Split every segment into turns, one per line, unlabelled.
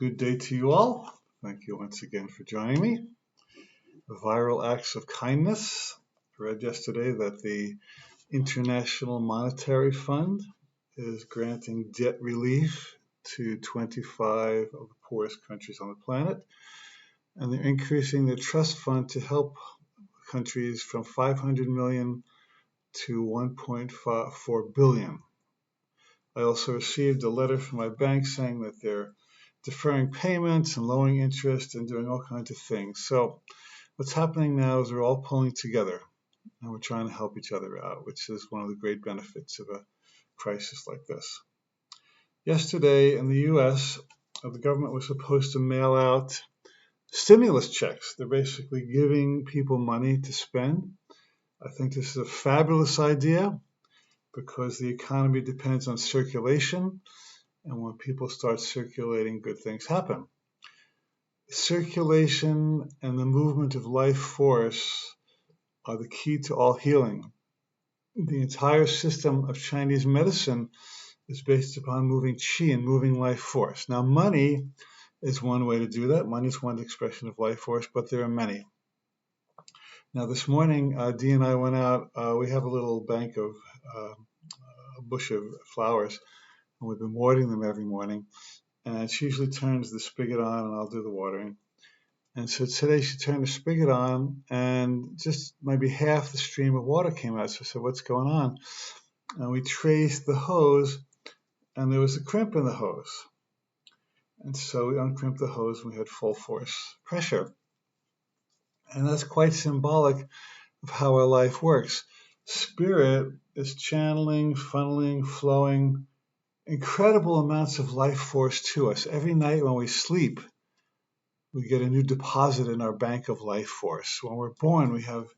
Good day to you all. Thank you once again for joining me. Viral acts of kindness. I read yesterday that the International Monetary Fund is granting debt relief to 25 of the poorest countries on the planet, and they're increasing the trust fund to help countries from 500 million to 1.4 billion. I also received a letter from my bank saying that they're deferring payments and lowering interest and doing all kinds of things. So what's happening now is we're all pulling together and we're trying to help each other out, which is one of the great benefits of a crisis like this. Yesterday in the US, the government was supposed to mail out stimulus checks. They're basically giving people money to spend. I think this is a fabulous idea because the economy depends on circulation, and when people start circulating, good things happen. Circulation and the movement of life force are the key to all healing. The entire system of Chinese medicine is based upon moving qi and moving life force. Now, money is one way to do that. Money is one expression of life force, but there are many. Now, this morning, Dee and I went out. We have a little bank of a bush of flowers, and we've been watering them every morning. And she usually turns the spigot on, and I'll do the watering. And so today she turned the spigot on, and just maybe half the stream of water came out. So I said, "What's going on?" And we traced the hose, and there was a crimp in the hose. And so we uncrimped the hose, and we had full force pressure. And that's quite symbolic of how our life works. Spirit is channeling, funneling, flowing incredible amounts of life force to us. Every night when we sleep, we get a new deposit in our bank of life force. When we're born, we have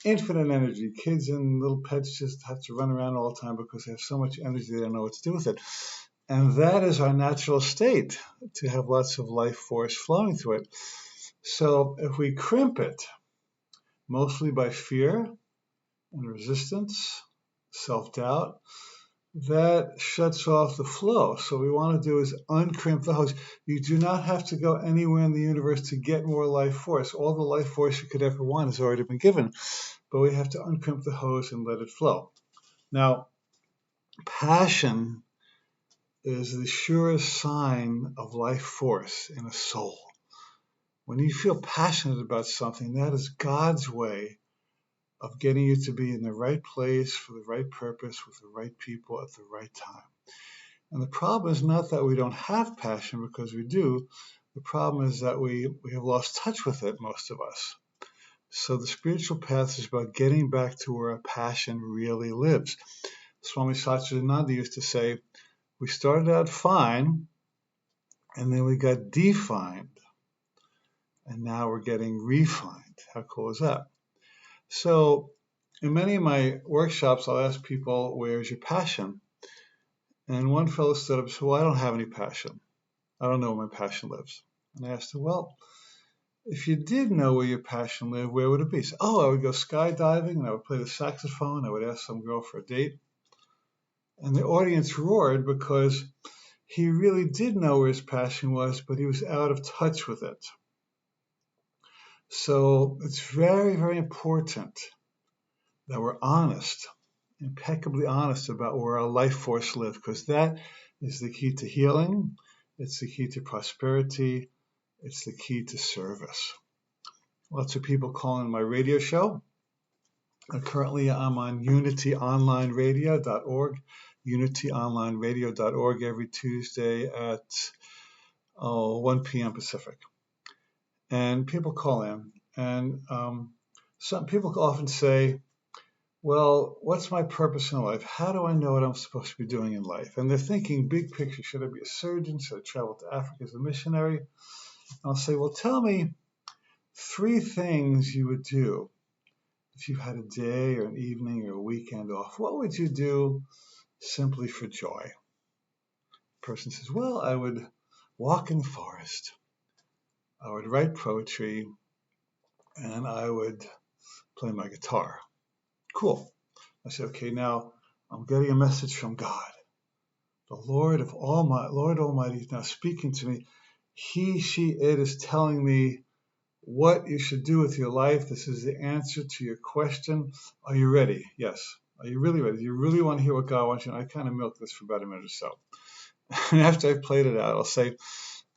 infinite energy. Kids and little pets just have to run around all the time because they have so much energy they don't know what to do with it. And that is our natural state, to have lots of life force flowing through it. So if we crimp it, mostly by fear and resistance, self-doubt, that shuts off the flow. So what we want to do is uncrimp the hose. You do not have to go anywhere in the universe to get more life force. All the life force you could ever want has already been given. But we have to uncrimp the hose and let it flow. Now, passion is the surest sign of life force in a soul. When you feel passionate about something, that is God's way of getting you to be in the right place for the right purpose with the right people at the right time. And the problem is not that we don't have passion, because we do. The problem is that we have lost touch with it, most of us. So the spiritual path is about getting back to where our passion really lives. Swami Satchidananda used to say, we started out fine, and then we got defined, and now we're getting refined. How cool is that? So in many of my workshops, I'll ask people, where's your passion? And one fellow stood up and said, well, I don't have any passion. I don't know where my passion lives. And I asked him, well, if you did know where your passion lived, where would it be? He said, I would go skydiving, and I would play the saxophone. I would ask some girl for a date. And the audience roared because he really did know where his passion was, but he was out of touch with it. So it's very, very important that we're honest, impeccably honest about where our life force lives, because that is the key to healing. It's the key to prosperity. It's the key to service. Lots of people call in my radio show. Currently, I'm on unityonlineradio.org, unityonlineradio.org every Tuesday at 1 p.m. Pacific. And people call in, and some people often say, well, what's my purpose in life? How do I know what I'm supposed to be doing in life? And they're thinking big picture. Should I be a surgeon? Should I travel to Africa as a missionary? I'll say, well, tell me 3 things you would do if you had a day or an evening or a weekend off. What would you do simply for joy? The person says, well, I would walk in the forest. I would write poetry, and I would play my guitar. Cool. I said, okay, now I'm getting a message from God. The Lord Almighty is now speaking to me. He, she, it is telling me what you should do with your life. This is the answer to your question. Are you ready? Yes. Are you really ready? Do you really want to hear what God wants you to know? I kind of milk this for about a minute or so. And after I've played it out, I'll say,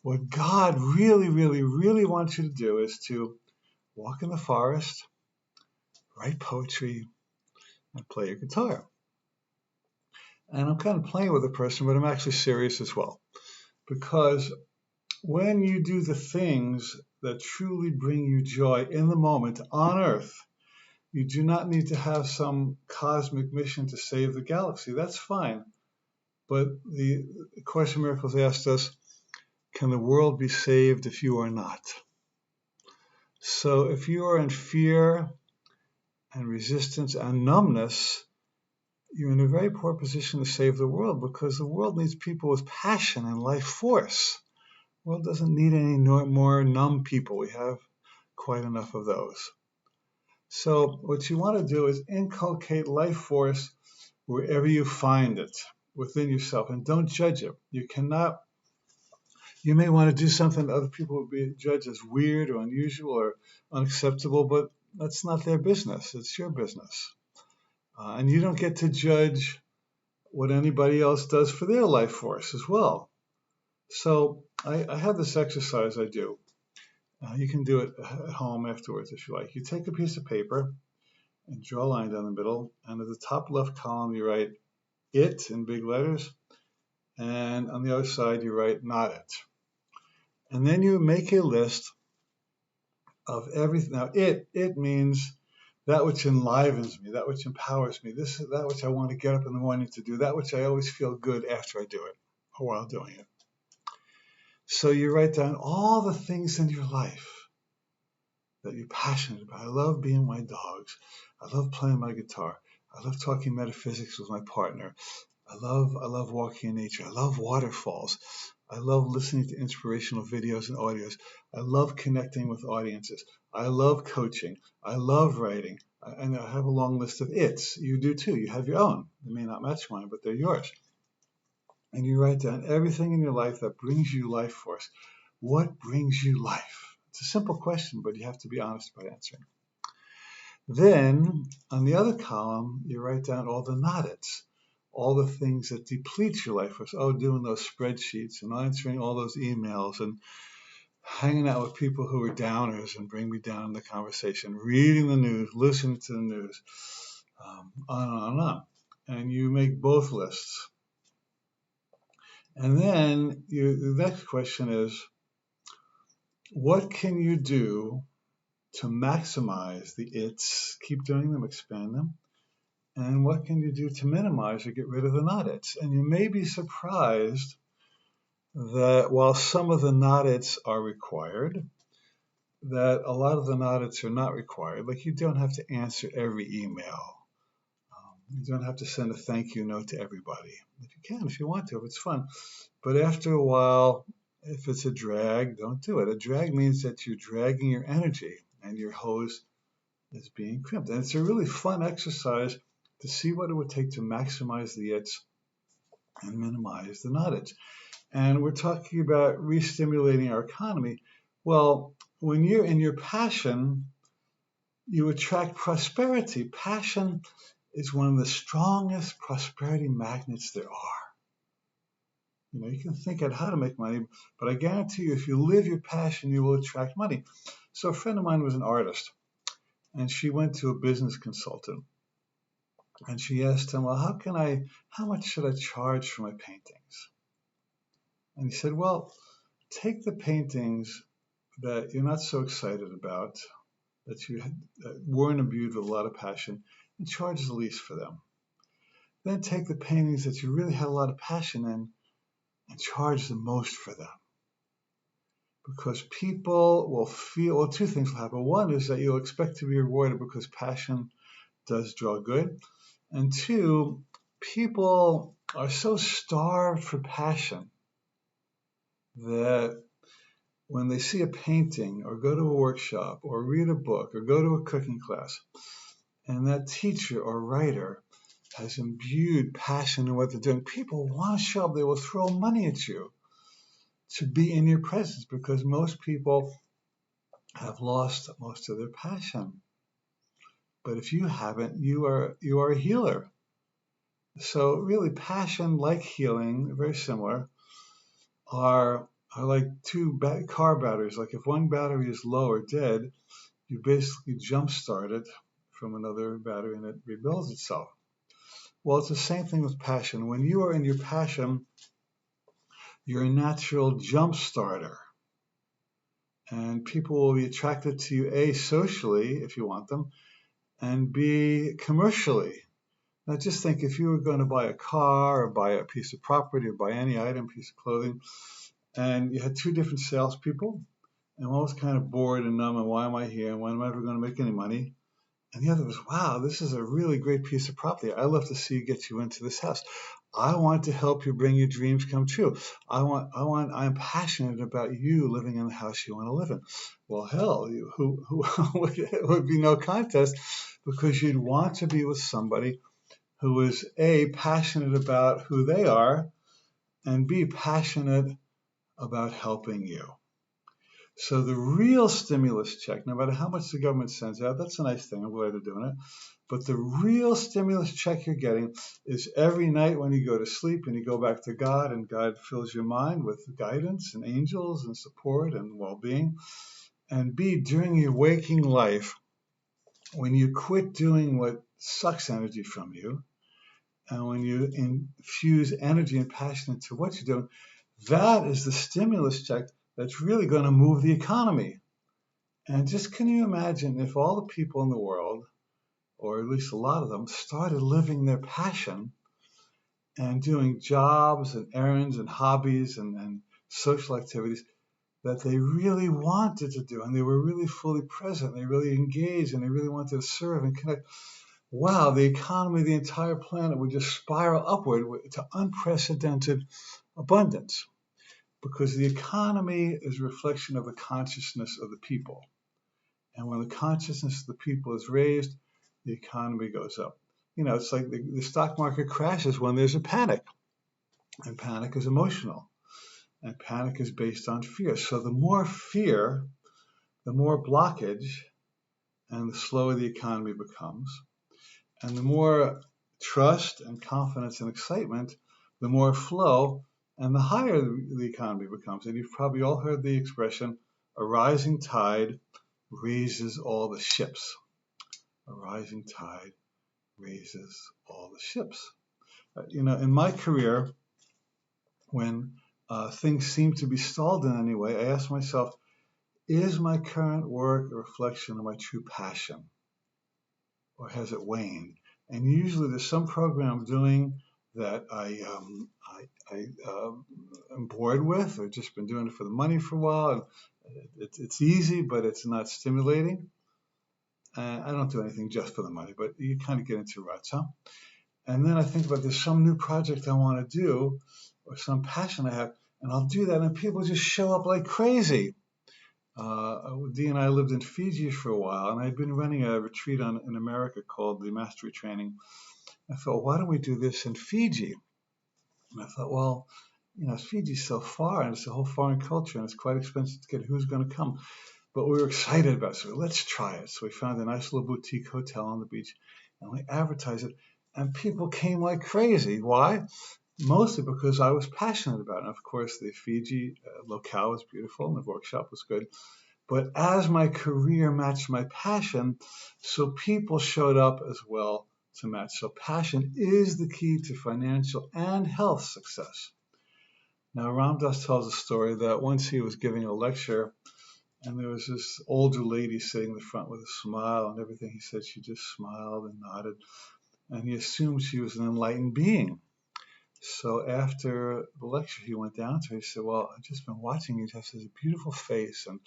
what God really, really, really wants you to do is to walk in the forest, write poetry, and play your guitar. And I'm kind of playing with the person, but I'm actually serious as well. Because when you do the things that truly bring you joy in the moment on Earth, you do not need to have some cosmic mission to save the galaxy. That's fine. But the Course in Miracles asked us, can the world be saved if you are not? So if you are in fear and resistance and numbness, you're in a very poor position to save the world, because the world needs people with passion and life force. The world doesn't need any more numb people. We have quite enough of those. So what you want to do is inculcate life force wherever you find it within yourself, and don't judge it. You may want to do something that other people would be judged as weird or unusual or unacceptable, but that's not their business. It's your business. And you don't get to judge what anybody else does for their life force as well. So I have this exercise I do. You can do it at home afterwards if you like. You take a piece of paper and draw a line down the middle, and at the top left column you write it in big letters, and on the other side you write not it. And then you make a list of everything. Now it means that which enlivens me, that which empowers me, that which I want to get up in the morning to do, that which I always feel good after I do it or while doing it. So you write down all the things in your life that you're passionate about. I love being with my dogs. I love playing my guitar. I love talking metaphysics with my partner. I love walking in nature. I love waterfalls. I love listening to inspirational videos and audios. I love connecting with audiences. I love coaching. I love writing. And I have a long list of its. You do too. You have your own. They may not match mine, but they're yours. And you write down everything in your life that brings you life force. What brings you life? It's a simple question, but you have to be honest about answering. Then, on the other column, you write down all the not its, all the things that deplete your life force. Oh, doing those spreadsheets and answering all those emails and hanging out with people who are downers and bring me down in the conversation, reading the news, listening to the news, on and on and on. And you make both lists. And then the next question is, what can you do to maximize the its, keep doing them, expand them? And what can you do to minimize or get rid of the not its? And you may be surprised that while some of the not its are required, that a lot of the not its are not required. Like, you don't have to answer every email. You don't have to send a thank you note to everybody. If you can, if you want to, if it's fun. But after a while, if it's a drag, don't do it. A drag means that you're dragging your energy and your hose is being crimped. And it's a really fun exercise to see what it would take to maximize the its and minimize the not its. And we're talking about re-stimulating our economy. Well, when you're in your passion, you attract prosperity. Passion is one of the strongest prosperity magnets there are. You know, you can think out how to make money, but I guarantee you, if you live your passion, you will attract money. So a friend of mine was an artist, and she went to a business consultant, and she asked him, well, how much should I charge for my paintings? And he said, well, take the paintings that you're not so excited about, that you weren't imbued with a lot of passion, and charge the least for them. Then take the paintings that you really had a lot of passion in and charge the most for them. Because people will feel, well, two things will happen. One is that you'll expect to be rewarded because passion does draw good. And two, people are so starved for passion that when they see a painting or go to a workshop or read a book or go to a cooking class, and that teacher or writer has imbued passion in what they're doing, people want to show up. They will throw money at you to be in your presence, because most people have lost most of their passion. But if you haven't, you are a healer. So really, passion, like healing, very similar, are like two car batteries. Like if one battery is low or dead, you basically jumpstart it from another battery and it rebuilds itself. Well, it's the same thing with passion. When you are in your passion, you're a natural jump starter. And people will be attracted to you, A, socially, if you want them, and B, commercially. Now just think, if you were going to buy a car or buy a piece of property or buy any item, piece of clothing, and you had two different salespeople, and one was kind of bored and numb, and why am I here, and when am I ever going to make any money? And the other was, wow, this is a really great piece of property. I love to see you get you into this house. I want to help you bring your dreams come true. I'm passionate about you living in the house you want to live in. Well, hell, it would be no contest, because you'd want to be with somebody who is A, passionate about who they are, and B, passionate about helping you. So the real stimulus check, no matter how much the government sends out, that's a nice thing. I'm glad they're doing it. But the real stimulus check you're getting is every night when you go to sleep and you go back to God, and God fills your mind with guidance and angels and support and well-being. And B, during your waking life, when you quit doing what sucks energy from you, and when you infuse energy and passion into what you're doing, that is the stimulus check that's really going to move the economy. And just, can you imagine if all the people in the world, or at least a lot of them, started living their passion and doing jobs and errands and hobbies and social activities that they really wanted to do, and they were really fully present, they really engaged, and they really wanted to serve and connect. Wow, the economy of the entire planet would just spiral upward to unprecedented abundance, because the economy is a reflection of the consciousness of the people. And when the consciousness of the people is raised, the economy goes up. You know, it's like the stock market crashes when there's a panic, and panic is emotional, and panic is based on fear. So the more fear, the more blockage, and the slower the economy becomes. And the more trust and confidence and excitement, the more flow, and the higher the economy becomes. And you've probably all heard the expression, a rising tide raises all the ships. A rising tide raises all the ships. You know, in my career, when things seem to be stalled in any way, I ask myself, is my current work a reflection of my true passion, or has it waned? And usually there's some program I'm doing that I am bored with, or just been doing it for the money for a while, and it's easy, but it's not stimulating. I don't do anything just for the money, but you kind of get into ruts, huh? And then I think about, there's some new project I want to do, or some passion I have, and I'll do that, and people just show up like crazy. Dee and I lived in Fiji for a while, and I'd been running a retreat in America called the Mastery Training. I thought, why don't we do this in Fiji? And I thought, well, you know, Fiji's so far, and it's a whole foreign culture, and it's quite expensive to get who's going to come. But we were excited about it, so let's try it. So we found a nice little boutique hotel on the beach, and we advertised it, and people came like crazy. Why? Mostly because I was passionate about it. And of course, the Fiji locale was beautiful, and the workshop was good. But as my career matched my passion, so people showed up as well to match. So passion is the key to financial and health success. Now, Ram Dass tells a story that once he was giving a lecture, and there was this older lady sitting in the front with a smile, and everything he said, she just smiled and nodded. And he assumed she was an enlightened being. So after the lecture, he went down to her. He said, well, I've just been watching you. You have such a beautiful face, and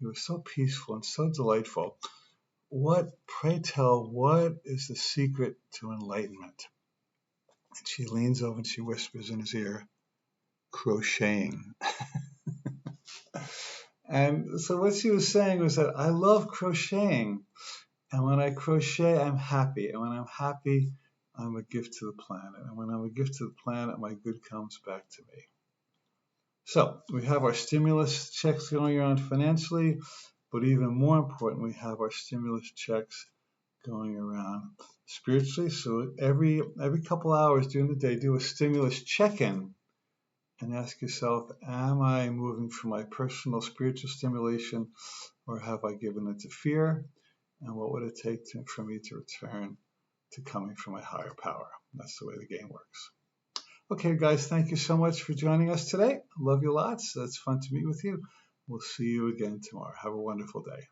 you were so peaceful and so delightful. Pray tell, what is the secret to enlightenment? And she leans over and she whispers in his ear, crocheting. And so what she was saying was that I love crocheting. And when I crochet, I'm happy. And when I'm happy, I'm a gift to the planet. And when I'm a gift to the planet, my good comes back to me. So we have our stimulus checks going around financially, but even more important, we have our stimulus checks going around spiritually. So every couple hours during the day, do a stimulus check-in and ask yourself, am I moving from my personal spiritual stimulation, or have I given it to fear? And what would it take for me to return to coming from my higher power? That's the way the game works. Okay, guys, thank you so much for joining us today. Love you lots. It's fun to meet with you. We'll see you again tomorrow. Have a wonderful day.